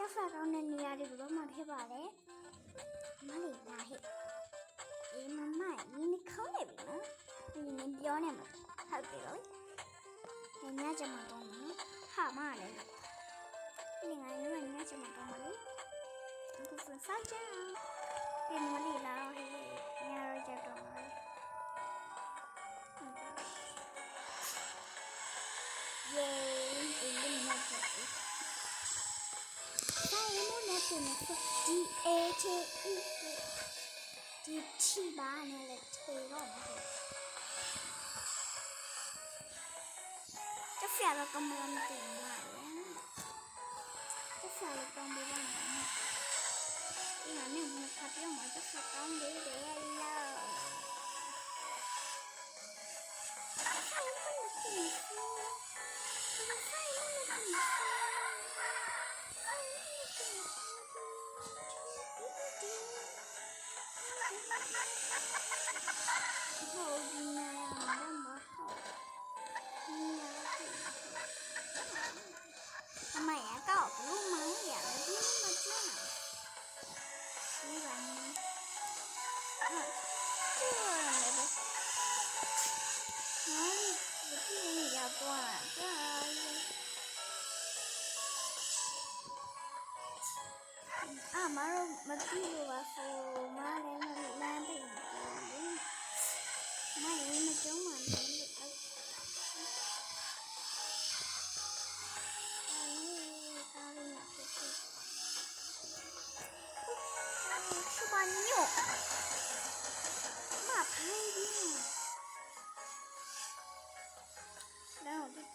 တက်ဖက်ကောင်းတဲ့နေရာတွေကိုတော့မှဖြစ်ပါလေမလေးလာဟဲ့အေးမမရင်းနေခေါင်းနေပြီနော်ဒီနေ့ပြောနေမှာဟုတ်ပြီလို့ဒီညကျမှတော့နော်ဟာမလည်းဒီငါညညကျမှတော့မလေးအခုစစားကြဒီမလေးလာဟဲ့ညရောကြတော့မှာယေးဒီနေ့ညကျဆိုင်မနဲ့ပြင်နေဒီအေချီဒီချီပါနဲ့လေထေတော့တဖျားတော့ကမလမ်းတင်ပါလေတဖျားတော့ကမလမ်းဒီမှာနဲ့မခပ်ပြောင်းမှာတဖျားကောင်းလေးတယ်လားဆိုင်မနဲ့ပြင်မမရကောက်ဘူးမရတယ်ဒီမကျန်းဒီပါနေကျရတယ်ဟာဒီနေ့ရတော့ကြာမရောမကြည့်လို့ပါဆိုမလည်းမလမ်းတိတ်ဘူးမရင်းမကျုံးမှလည်းဘာညို့မဖိုင်ဒီတော့တက်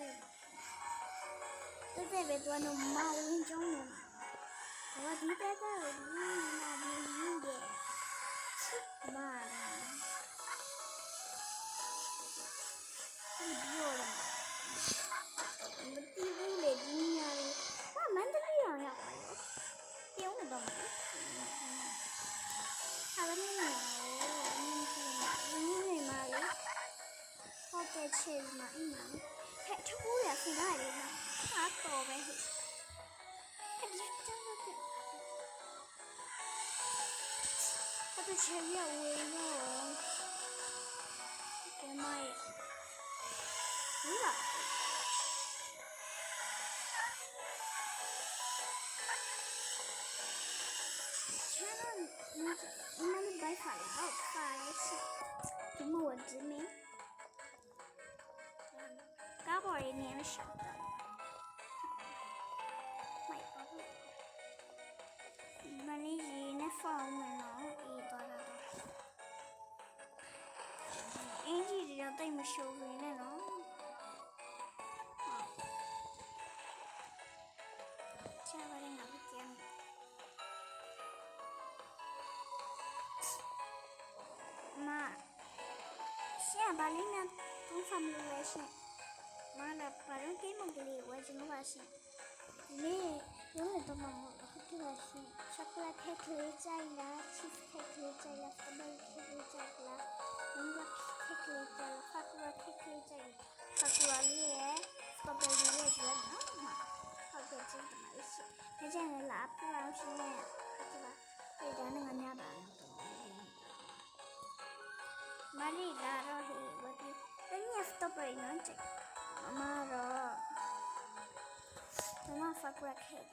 ပဲတော့နော်မဝင်ကြုံးနေဘာဒီတက်တာဒီနာဒီရင်းတဲ့မာဒီပြောရမတီးဘူးလေဒီနေရာလေးဟာမန္တလေးရောရောက်ပါရောပြုံးနေတော့မှာဟာလည်းနေရောနေမှာလေဟုတ်တယ်ချေမှာအင်းဟဲ့ထူးရဆင်းရတယ်နော်ဟာတော်ပဲဟဲ့အဲ့ဒီကျန်တော့这前面我要给妈耶，不了。前面你们的白发了，发来是怎么我知名？刚好一年少的，买包了。မလေးကြီးနဲ့ဖောင်းမယ်နော်အေးသွားတော့အင်းကြီးတွေတော့တိတ်မရှိုးဘူးနဲ့နော်ချာပါရင်ငါပြကြမ်းမရှင့်ဘာလေးနဲ့ဘုံဖမ်လို့လဲရှင့်မလာပါရင်ကိမကလေးဝယ်ချင်လို့ပါရှင့်ဒီရုံးတော့မဟုတ်ဟုတ်ပါရှင့်ช็อกโกแลตเค้กလေးကြိုက်လားချစ်เค้กလေးကြိုက်လားစတရဘယ်ရီเค้กလေးကြိုက်လားမင်းကเค้กလေးကြိုက်လားဖာကူရာเค้กလေးကြိုက်လားဖာကူရာလေးရဲ့စတရဘယ်ရီရဲ့ကျွမ်းနော်ဟုတ်ကဲ့ကျေးဇူးပါရှင်ဒီကျန်လာပြအောင်ရှင်နဲ့ဟုတ်ပါဒီတန်းငါညတာတော့မလီလာတော့ဟေးဝတိတနည်းစတရဘယ်ရီနော်ကြိုက်မတော့မဖာကူရာเค้ก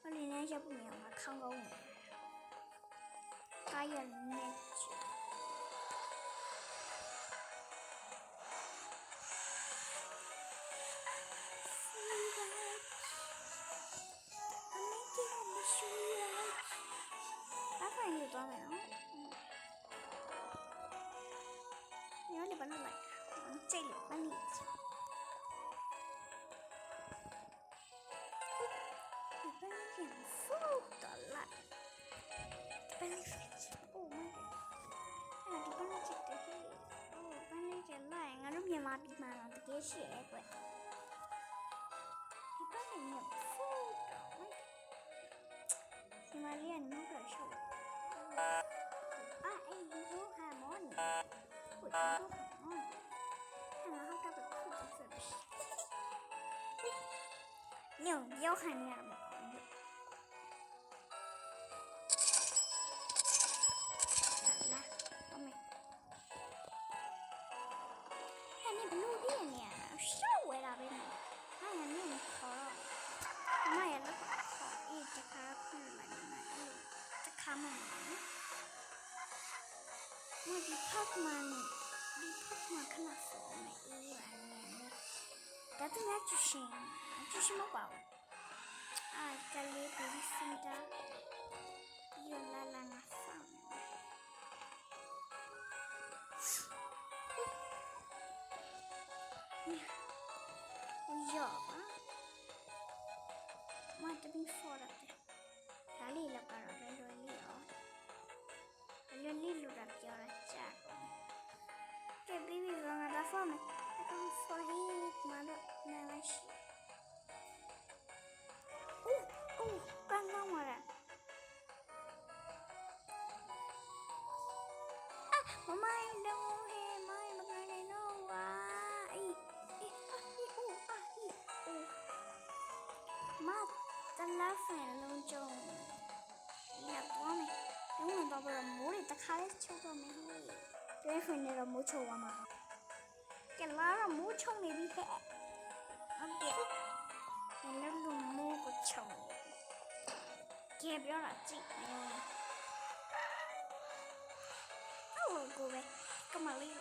我里面就不明了，看过我，他也没去。他反正有多没有？然后你把那来，这里把你。Oh my god. Di mana cerita ni? Oh, mana cerita? Nganu dia mati mana? Dia siapa? Di mana ni? Foto. Kemalian muka show. Itu hamon. Itu hamon. Karena kita betul betul. ညောပြောခံနေရမှာလာအမေဟဲ့နေဘလို့ဒီနေရရှောက်ဝဲတာပဲနေဟာရနေခေါ်တော့မရလည်းခေါ်အေးတခါဖွင့်လိုက်နေတယ်တခါမှမဟုတ်ဘူးဒီဖက်မန်ခဏဆောင်းနေအေးရနေဒါတည်းကျရှင်မပေါ့အာကလေးပလီစင်တာယူလာလာငါဆောင်းရောမတ်ဘီဖော်ရတယ်ဒါလေးလောက်ကတော့လွယ်လွယ်လေးရောလွယ်လေးလိုတာပြောရကြကဲဘီဘီဘာငါဖော်မယ်အခုဖော်ဟိမတော့နားမရှိအိုးကန်ကောင်းပါလားမမိုင်းလုံးဟဲမိုင်းမကနေတော့ဝါအေးမတလာဖန်လုံးကြုံလာတော့မယ်ဘယ်မှာတော့မိုးတွေတခါလေးချုပ်တော့မယ်ဟဲ့တွဲခွင်နေတော့မိုးချုပ်သွားမှာကဲလာတော့မိုးချုပ်နေပြီခဲ့ဟုတ်တယ်လည်းလူမိုးကိုချုပ်ကဲပြောတာကြည့်အော်ကိုပဲကမလေး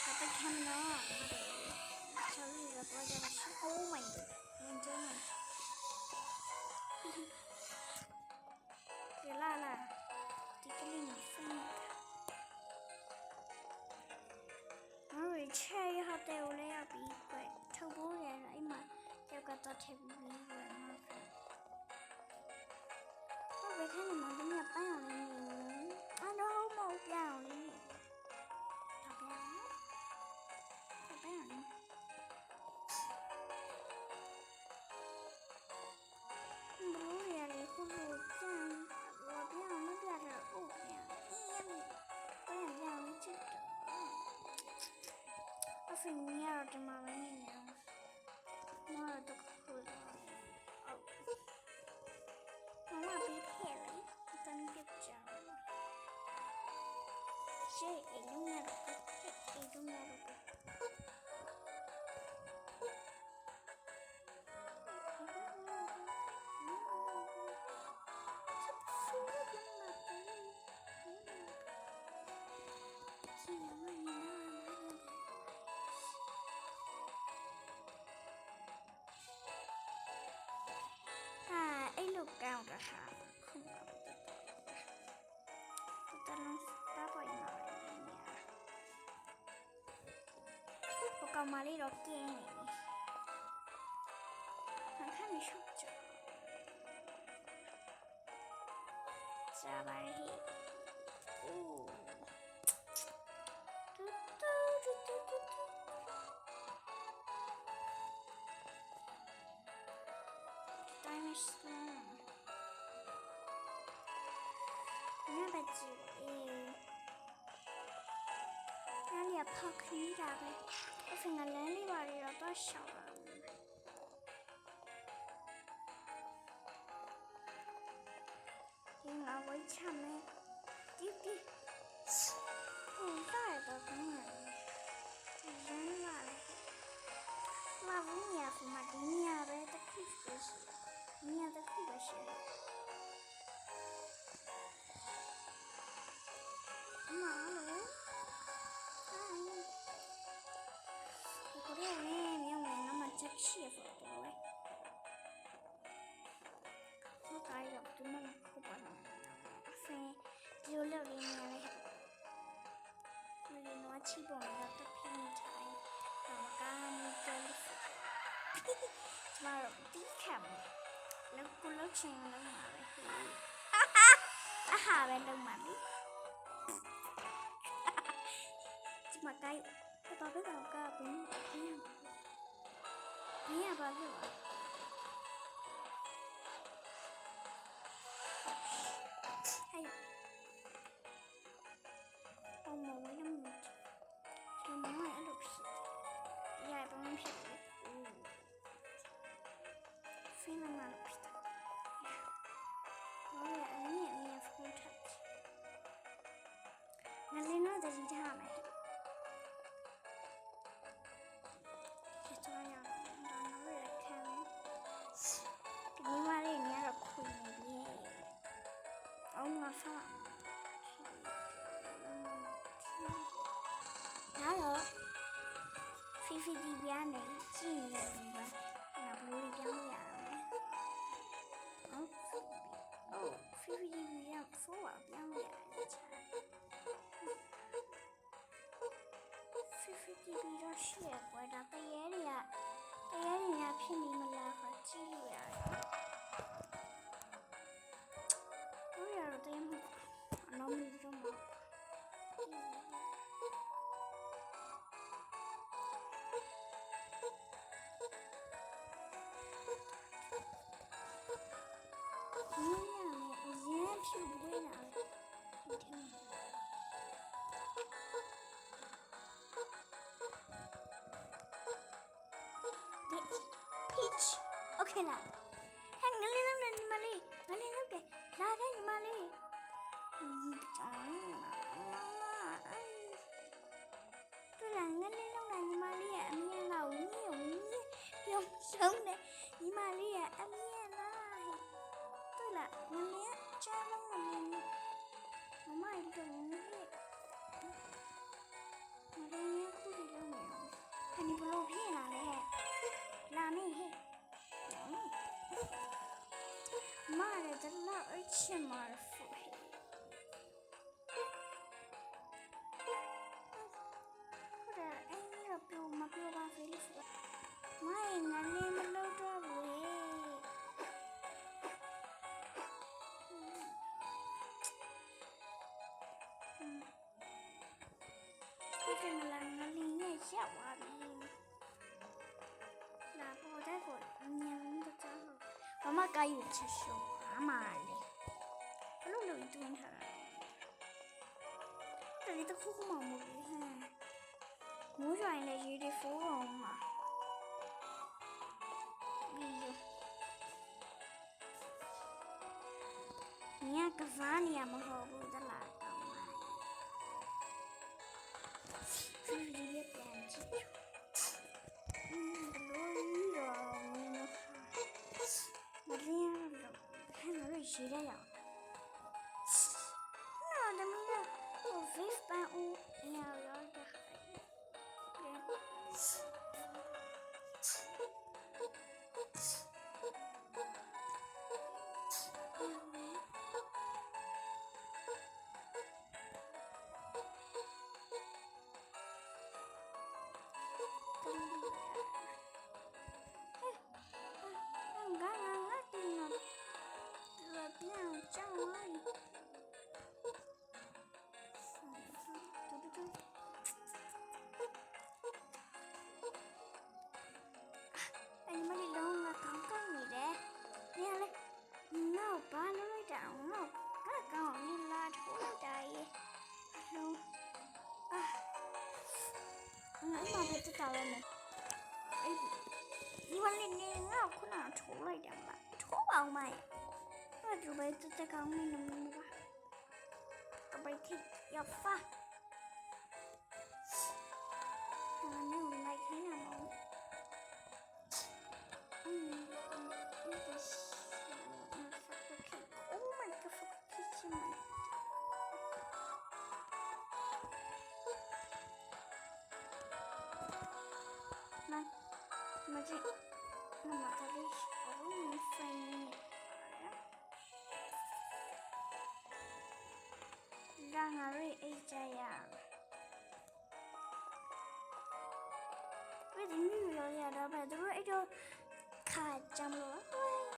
But I cannot. Sorry, that was a oh my god. Enjoy. La. Tickling friend. Alright, cherry hot day will be great. Tobo and I might have got that heavy river. Oh, we can't imagine me a pound. I know more down. Finire de marinha. Mora do culo. Mama be pele. Então que tchau. Che, ele não era. Cao cả hả không có tôi ta nó đã gọi nó lại nhà cô cầu mà đi đó kia này hắn khá là sốc chờ ra bài hi time is slow. Nè bà chị nó liệp thật khí ra vậy cái phần là lấy đi vào đi rồi tôi sợ thì nó với chăm ấy tiếp đi không phải đâu cũng là rất là với nhà của mặt đi nhà đấy ta khi phải nhà ta khi phải sửa mà nữa có thể nghe nhưng mà nó mà chắc chìa vào rồi có cái được chúng mình không phải phê điều liệu đi nhà này vì nó chỉ bỏ ra tập hình trái và mà ca mua chơi mà tí khẩmแล้วกูเลิกเชียงแล้วมาเลยอาหารเป็นเรื่องมันจะมาใกล้ก็ตอนที่เราก็เป็นเนี่ยบ้าเหรอให้เอามาไว้น้ำมันจะมาให้อร่อยสิ来不能骗我。非常难骗他。我也面风产去。那领导在几天没？这咋样？让我来看看。你妈的，你还是亏你的。我放。Hello，菲菲这边没进来吗？那不是两边吗？菲菲这边说我两边才。菲菲这边这血怪的，在眼里呀，骗你们来和记录呀。我也是这么，那没这么。是不会拿的，你听。Peach，OK 了。看你那你妈哩，那个，拉开你妈哩。对了，你妈哩，面了，有生的，你妈哩，面了。对了，面加了面。我买的东西，我这面裤子都没有，看你不露屁哪嘞？哪里嘿？妈的，这老二钱妈的腹黑。或者你要比我妈肥的腹。妈呀，那你们老多不嘿？这个那里也小啊的，那不在过，你都走了。妈妈该有吃手妈妈的，不露露一顿它。这里的苦苦毛毛的很，我喜欢的有点芙蓉嘛。哎呦，你那个饭你也没好过的拉倒嘛。这是一个干净。落雨了，我这样了，看到瑞谁的呀？那怎么了？我非翻屋，要的还。我知道了没？你问你我可能抽了一点吧，抽完嘛，我这辈子在讲你能吧？这辈子要发，我没有来看了吗？那这，那么它的小米粉，让阿瑞 A 这样，为什么女人要的白都是一种卡酱了？